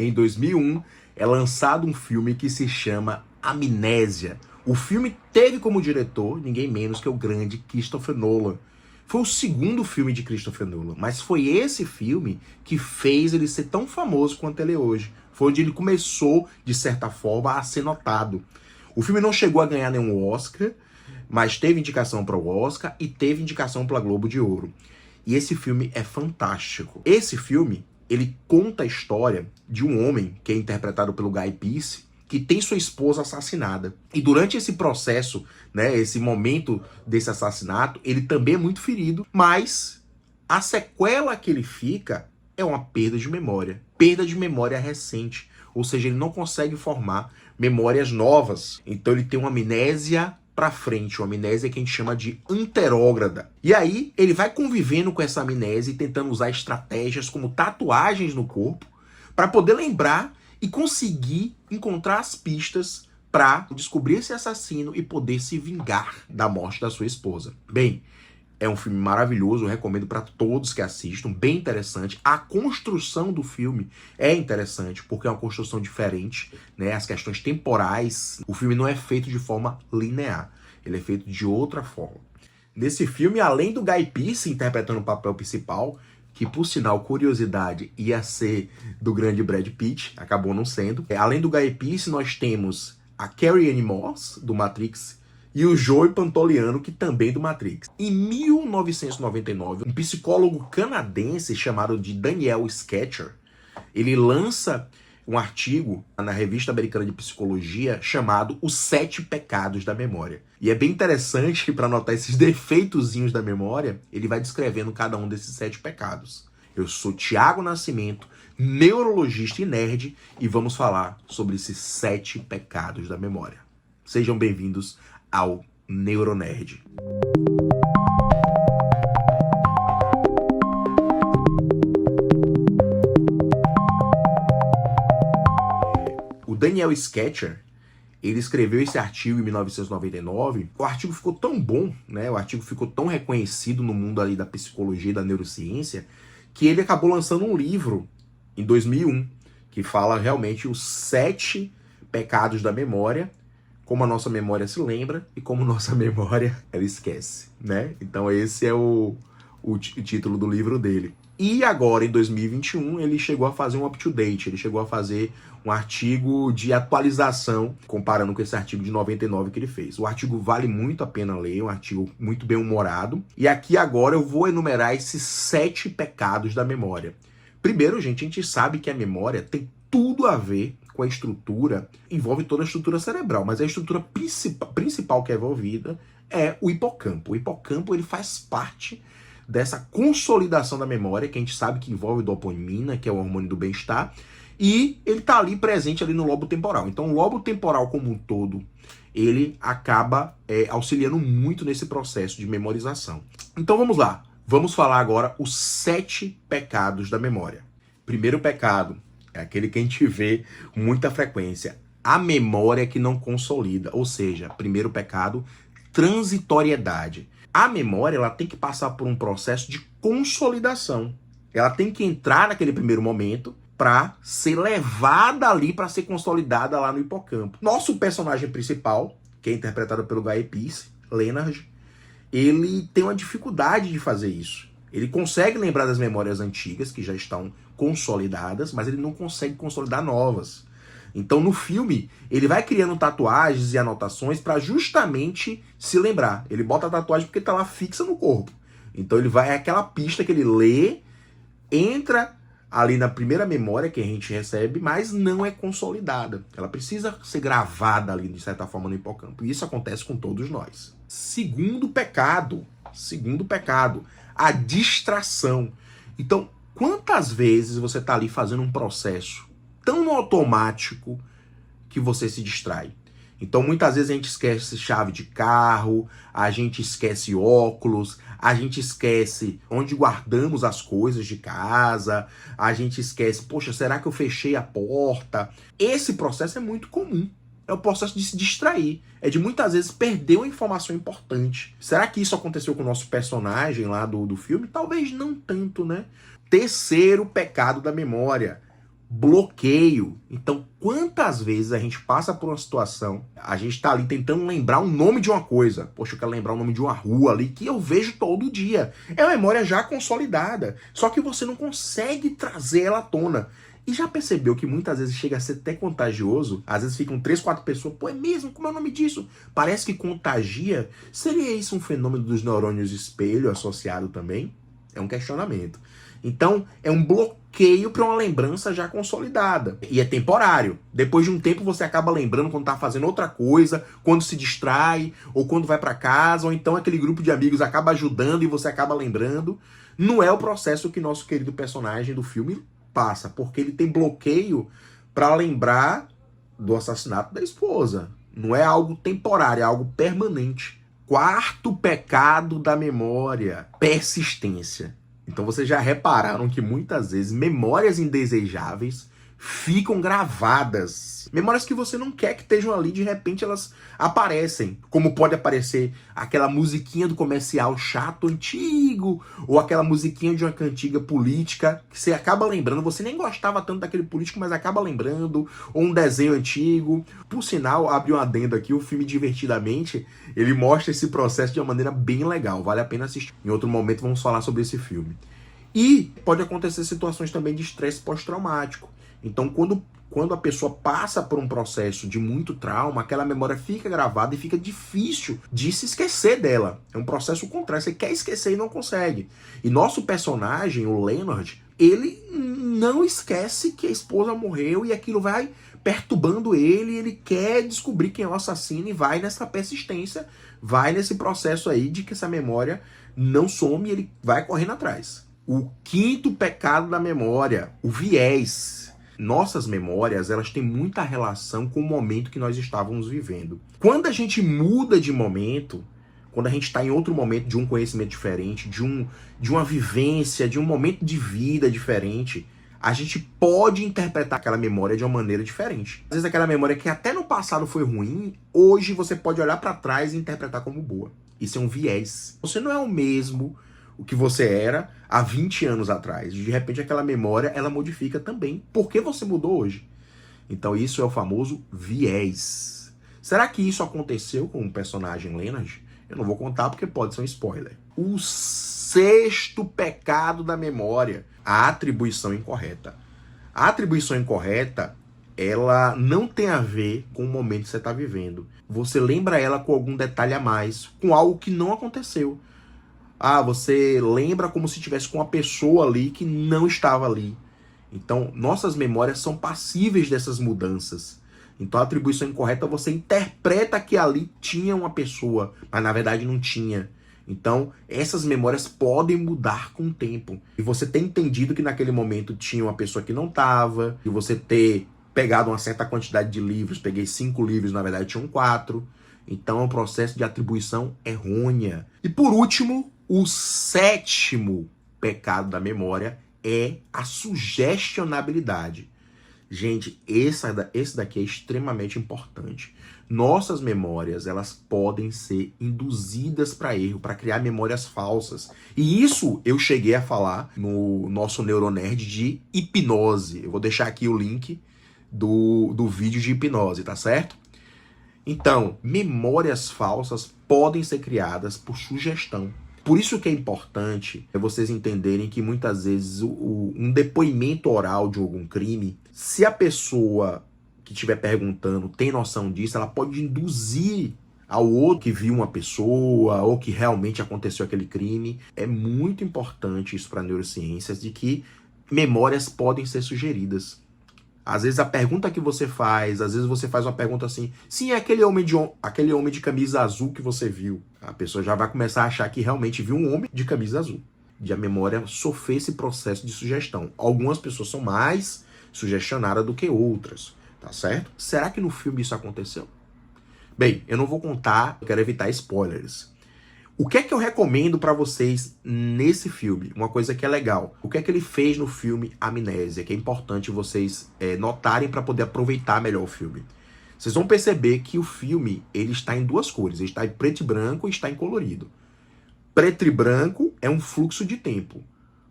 em 2001, é lançado um filme que se chama Amnésia. O filme teve como diretor ninguém menos que o grande Christopher Nolan. Foi o segundo filme de Christopher Nolan, mas foi esse filme que fez ele ser tão famoso quanto ele é hoje. Foi onde ele começou, de certa forma, a ser notado. O filme não chegou a ganhar nenhum Oscar, mas teve indicação para o Oscar e teve indicação para a Globo de Ouro. E esse filme é fantástico. Esse filme, ele conta a história de um homem, que é interpretado pelo Guy Pearce, que tem sua esposa assassinada. E durante esse processo, né, esse momento desse assassinato, ele também é muito ferido, mas a sequela que ele fica é uma perda de memória. Perda de memória recente. Ou seja, ele não consegue formar memórias novas. Então ele tem uma amnésia para frente, uma amnésia que a gente chama de anterógrada. E aí ele vai convivendo com essa amnésia e tentando usar estratégias como tatuagens no corpo para poder lembrar e conseguir encontrar as pistas para descobrir esse assassino e poder se vingar da morte da sua esposa. Bem, é um filme maravilhoso, eu recomendo para todos que assistam, bem interessante. A construção do filme é interessante, porque é uma construção diferente, né? As questões temporais, o filme não é feito de forma linear, ele é feito de outra forma. Nesse filme, além do Guy Pearce interpretando o papel principal, que por sinal, curiosidade, ia ser do grande Brad Pitt, acabou não sendo. Além do Guy Pearce, nós temos a Carrie-Anne Moss, do Matrix, e o Joey Pantoliano, que também é do Matrix. Em 1999, um psicólogo canadense chamado de Daniel Sketcher, ele lança um artigo na revista americana de psicologia chamado Os 7 Pecados da Memória. E é bem interessante que para notar esses defeitozinhos da memória, ele vai descrevendo cada um desses 7 pecados. Eu sou Thiago Nascimento, neurologista e nerd, e vamos falar sobre esses 7 pecados da memória. Sejam bem-vindos ao Neuronerd. O Daniel Sketcher, ele escreveu esse artigo em 1999. O artigo ficou tão bom, né? O artigo ficou tão reconhecido no mundo ali da psicologia e da neurociência, que ele acabou lançando um livro em 2001, que fala realmente os 7 pecados da memória, como a nossa memória se lembra e como nossa memória ela esquece, né? Então esse é o título do livro dele. E agora, em 2021, ele chegou a fazer um up-to-date, ele chegou a fazer um artigo de atualização, comparando com esse artigo de 99 que ele fez. O artigo vale muito a pena ler, é um artigo muito bem humorado. E aqui agora eu vou enumerar esses 7 pecados da memória. Primeiro, gente, a gente sabe que a memória tem tudo a ver com a estrutura, envolve toda a estrutura cerebral, mas a estrutura principal que é envolvida é o hipocampo. O hipocampo, ele faz parte dessa consolidação da memória, que a gente sabe que envolve dopamina, que é o hormônio do bem-estar, e ele está ali presente ali no lobo temporal. Então o lobo temporal como um todo, ele acaba auxiliando muito nesse processo de memorização. Então vamos lá, vamos falar agora os 7 pecados da memória. Primeiro pecado é aquele que a gente vê com muita frequência, a memória que não consolida, ou seja, primeiro pecado, transitoriedade. A memória, ela tem que passar por um processo de consolidação. Ela tem que entrar naquele primeiro momento para ser levada ali, para ser consolidada lá no hipocampo. Nosso personagem principal, que é interpretado pelo Guy Pearce, Leonard, ele tem uma dificuldade de fazer isso. Ele consegue lembrar das memórias antigas, que já estão consolidadas, mas ele não consegue consolidar novas. Então, no filme, ele vai criando tatuagens e anotações para justamente se lembrar. Ele bota a tatuagem porque está lá fixa no corpo. Então, é aquela pista que ele lê, entra ali na primeira memória que a gente recebe, mas não é consolidada. Ela precisa ser gravada ali, de certa forma, no hipocampo. E isso acontece com todos nós. Segundo pecado, a distração. Então, quantas vezes você está ali fazendo um processo tão no automático que você se distrai? Então, muitas vezes a gente esquece chave de carro, a gente esquece óculos, a gente esquece onde guardamos as coisas de casa, a gente esquece, poxa, será que eu fechei a porta? Esse processo é muito comum. É o processo de se distrair. É de muitas vezes perder uma informação importante. Será que isso aconteceu com o nosso personagem lá do filme? Talvez não tanto, né? Terceiro pecado da memória: bloqueio. Então, quantas vezes a gente passa por uma situação, a gente tá ali tentando lembrar o nome de uma coisa. Poxa, eu quero lembrar o nome de uma rua ali que eu vejo todo dia. É uma memória já consolidada, só que você não consegue trazer ela à tona. E já percebeu que muitas vezes chega a ser até contagioso? Às vezes ficam 3, 4 pessoas, pô, é mesmo? Como é o nome disso? Parece que contagia. Seria isso um fenômeno dos neurônios espelho associado também? É um questionamento. Então, é um bloqueio para uma lembrança já consolidada. E é temporário. Depois de um tempo, você acaba lembrando quando está fazendo outra coisa, quando se distrai, ou quando vai para casa, ou então aquele grupo de amigos acaba ajudando e você acaba lembrando. Não é o processo que nosso querido personagem do filme passa, porque ele tem bloqueio para lembrar do assassinato da esposa. Não é algo temporário, é algo permanente. Quarto pecado da memória: persistência. Então vocês já repararam que muitas vezes memórias indesejáveis ficam gravadas. Memórias que você não quer que estejam ali, de repente elas aparecem. Como pode aparecer aquela musiquinha do comercial chato antigo, ou aquela musiquinha de uma cantiga política que você acaba lembrando, você nem gostava tanto daquele político, mas acaba lembrando, ou um desenho antigo. Por sinal, abre um adendo aqui, o filme Divertidamente, ele mostra esse processo de uma maneira bem legal, vale a pena assistir. Em outro momento vamos falar sobre esse filme. E pode acontecer situações também de estresse pós-traumático. Então, quando a pessoa passa por um processo de muito trauma, aquela memória fica gravada e fica difícil de se esquecer dela. É um processo contrário, você quer esquecer e não consegue. E nosso personagem, o Leonard, ele não esquece que a esposa morreu e aquilo vai perturbando ele, ele quer descobrir quem é o assassino e vai nessa persistência, vai nesse processo aí de que essa memória não some e ele vai correndo atrás. O quinto pecado da memória, o viés. Nossas memórias, elas têm muita relação com o momento que nós estávamos vivendo. Quando a gente muda de momento, quando a gente está em outro momento de um conhecimento diferente, de uma vivência, de um momento de vida diferente, a gente pode interpretar aquela memória de uma maneira diferente. Às vezes aquela memória que até no passado foi ruim, hoje você pode olhar para trás e interpretar como boa. Isso é um viés. Você não é o mesmo o que você era há 20 anos atrás. De repente aquela memória, ela modifica também porque você mudou hoje. Então isso é o famoso viés. Será que isso aconteceu com o personagem Leonard? Eu não vou contar porque pode ser um spoiler. O sexto pecado da memória, a atribuição incorreta. A atribuição incorreta, ela não tem a ver com o momento que você está vivendo. Você lembra ela com algum detalhe a mais, com algo que não aconteceu. Ah, você lembra como se tivesse com uma pessoa ali que não estava ali. Então, nossas memórias são passíveis dessas mudanças. Então, a atribuição incorreta, você interpreta que ali tinha uma pessoa, mas na verdade não tinha. Então, essas memórias podem mudar com o tempo. E você ter entendido que naquele momento tinha uma pessoa que não estava, e você ter pegado uma certa quantidade de livros, peguei 5 livros, na verdade tinham 4. Então, é um processo de atribuição errônea. E por último, o sétimo pecado da memória é a sugestionabilidade. Gente, esse daqui é extremamente importante. Nossas memórias, elas podem ser induzidas para erro, para criar memórias falsas. E isso eu cheguei a falar no nosso Neuronerd de hipnose. Eu vou deixar aqui o link do vídeo de hipnose, tá certo? Então, memórias falsas podem ser criadas por sugestão. Por isso que é importante vocês entenderem que muitas vezes um depoimento oral de algum crime, se a pessoa que estiver perguntando tem noção disso, ela pode induzir ao outro que viu uma pessoa ou que realmente aconteceu aquele crime. É muito importante isso para neurociências, de que memórias podem ser sugeridas. Às vezes a pergunta que você faz, às vezes você faz uma pergunta assim, sim, é aquele homem de camisa azul que você viu. A pessoa já vai começar a achar que realmente viu um homem de camisa azul. E a memória sofre esse processo de sugestão. Algumas pessoas são mais sugestionadas do que outras, tá certo? Será que no filme isso aconteceu? Bem, eu não vou contar, eu quero evitar spoilers. O que é que eu recomendo para vocês nesse filme? Uma coisa que é legal. O que é que ele fez no filme Amnésia, que é importante vocês notarem para poder aproveitar melhor o filme. Vocês vão perceber que o filme ele está em 2 cores. Ele está em preto e branco e está em colorido. Preto e branco é um fluxo de tempo.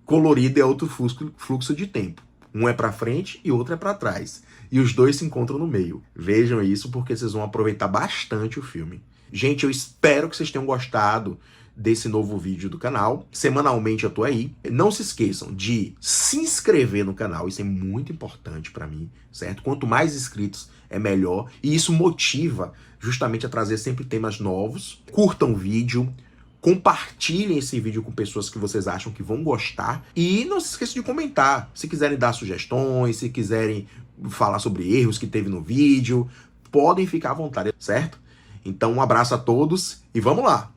Colorido é outro fluxo de tempo. Um é pra frente e outro é pra trás. E os dois se encontram no meio. Vejam isso porque vocês vão aproveitar bastante o filme. Gente, eu espero que vocês tenham gostado desse novo vídeo do canal. Semanalmente eu tô aí. Não se esqueçam de se inscrever no canal, isso é muito importante pra mim, certo? Quanto mais inscritos é melhor, e isso motiva justamente a trazer sempre temas novos. Curtam o vídeo, compartilhem esse vídeo com pessoas que vocês acham que vão gostar e não se esqueçam de comentar. Se quiserem dar sugestões, se quiserem falar sobre erros que teve no vídeo, podem ficar à vontade, certo? Então um abraço a todos e vamos lá!